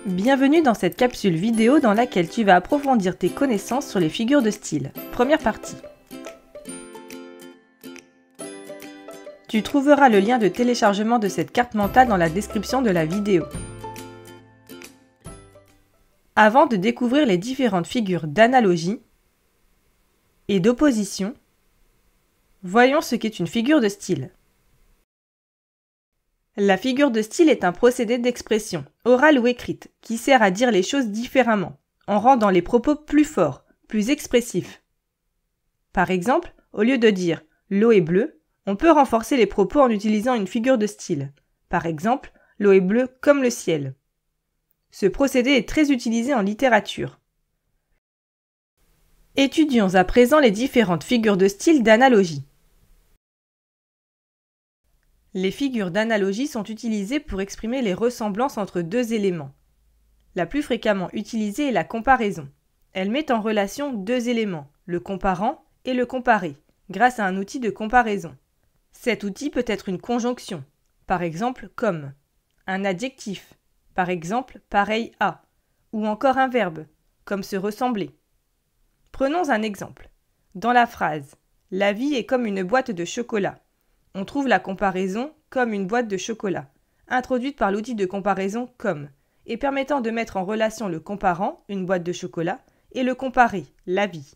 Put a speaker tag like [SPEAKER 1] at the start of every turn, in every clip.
[SPEAKER 1] Bienvenue dans cette capsule vidéo dans laquelle tu vas approfondir tes connaissances sur les figures de style. Première partie. Tu trouveras le lien de téléchargement de cette carte mentale dans la description de la vidéo. Avant de découvrir les différentes figures d'analogie et d'opposition, voyons ce qu'est une figure de style. La figure de style est un procédé d'expression, orale ou écrite, qui sert à dire les choses différemment, en rendant les propos plus forts, plus expressifs. Par exemple, au lieu de dire « l'eau est bleue », on peut renforcer les propos en utilisant une figure de style. Par exemple, « l'eau est bleue comme le ciel ». Ce procédé est très utilisé en littérature. Étudions à présent les différentes figures de style d'analogie. Les figures d'analogie sont utilisées pour exprimer les ressemblances entre deux éléments. La plus fréquemment utilisée est la comparaison. Elle met en relation deux éléments, le comparant et le comparé, grâce à un outil de comparaison. Cet outil peut être une conjonction, par exemple comme, un adjectif, par exemple pareil à, ou encore un verbe, comme se ressembler. Prenons un exemple. Dans la phrase « La vie est comme une boîte de chocolat », on trouve la comparaison comme une boîte de chocolat, introduite par l'outil de comparaison comme, et permettant de mettre en relation le comparant, une boîte de chocolat, et le comparé, la vie.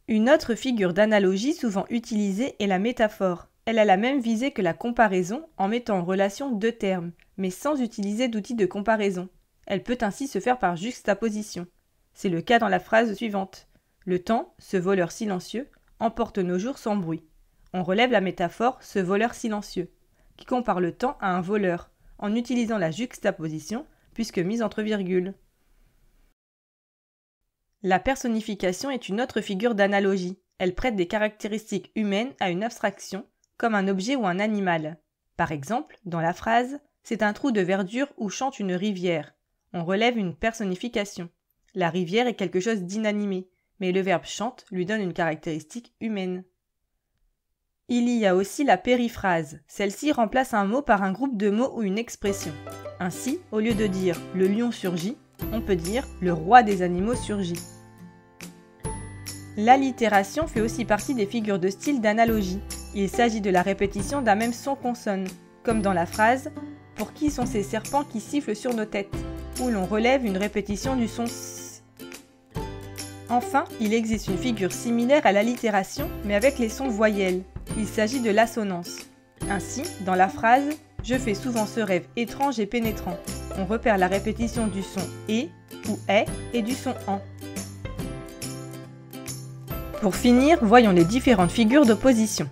[SPEAKER 1] Une autre figure d'analogie souvent utilisée est la métaphore. Elle a la même visée que la comparaison en mettant en relation deux termes, mais sans utiliser d'outil de comparaison. Elle peut ainsi se faire par juxtaposition. C'est le cas dans la phrase suivante. Le temps, ce voleur silencieux, emporte nos jours sans bruit. On relève la métaphore « ce voleur silencieux », qui compare le temps à un voleur, en utilisant la juxtaposition, puisque mise entre virgules. La personnification est une autre figure d'analogie. Elle prête des caractéristiques humaines à une abstraction, comme un objet ou un animal. Par exemple, dans la phrase « c'est un trou de verdure où chante une rivière », on relève une personnification. La rivière est quelque chose d'inanimé, mais le verbe « chante » lui donne une caractéristique humaine. Il y a aussi la périphrase. Celle-ci remplace un mot par un groupe de mots ou une expression. Ainsi, au lieu de dire « le lion surgit », on peut dire « le roi des animaux surgit ». L'allitération fait aussi partie des figures de style d'analogie. Il s'agit de la répétition d'un même son consonne, comme dans la phrase « Pour qui sont ces serpents qui sifflent sur nos têtes ?» où l'on relève une répétition du son S. Enfin, il existe une figure similaire à l'allitération, mais avec les sons voyelles. Il s'agit de l'assonance. Ainsi, dans la phrase « Je fais souvent ce rêve étrange et pénétrant », on repère la répétition du son « et » ou « est » et du son « en ». Pour finir, voyons les différentes figures d'opposition.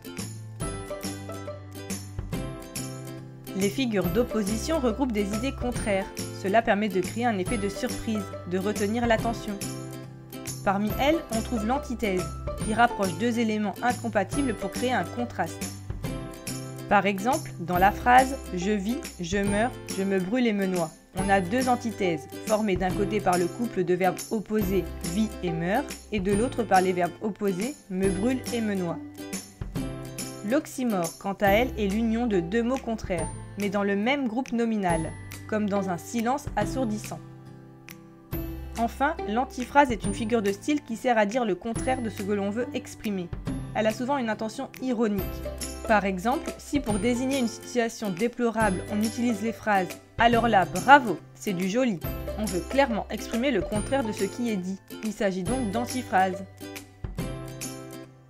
[SPEAKER 1] Les figures d'opposition regroupent des idées contraires. Cela permet de créer un effet de surprise, de retenir l'attention. Parmi elles, on trouve l'antithèse, qui rapproche deux éléments incompatibles pour créer un contraste. Par exemple, dans la phrase « Je vis, je meurs, je me brûle et me noie », on a deux antithèses, formées d'un côté par le couple de verbes opposés « vis » et « meurt » et de l'autre par les verbes opposés « me brûle » et « me noie ». L'oxymore, quant à elle, est l'union de deux mots contraires, mais dans le même groupe nominal, comme dans un silence assourdissant. Enfin, l'antiphrase est une figure de style qui sert à dire le contraire de ce que l'on veut exprimer. Elle a souvent une intention ironique. Par exemple, si pour désigner une situation déplorable, on utilise les phrases « Alors là, bravo, c'est du joli », on veut clairement exprimer le contraire de ce qui est dit. Il s'agit donc d'antiphrase.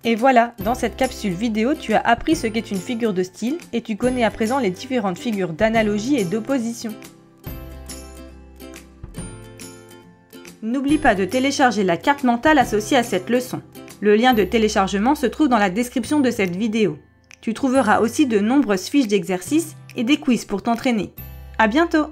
[SPEAKER 1] Et voilà, dans cette capsule vidéo, tu as appris ce qu'est une figure de style et tu connais à présent les différentes figures d'analogie et d'opposition. N'oublie pas de télécharger la carte mentale associée à cette leçon. Le lien de téléchargement se trouve dans la description de cette vidéo. Tu trouveras aussi de nombreuses fiches d'exercices et des quiz pour t'entraîner. À bientôt!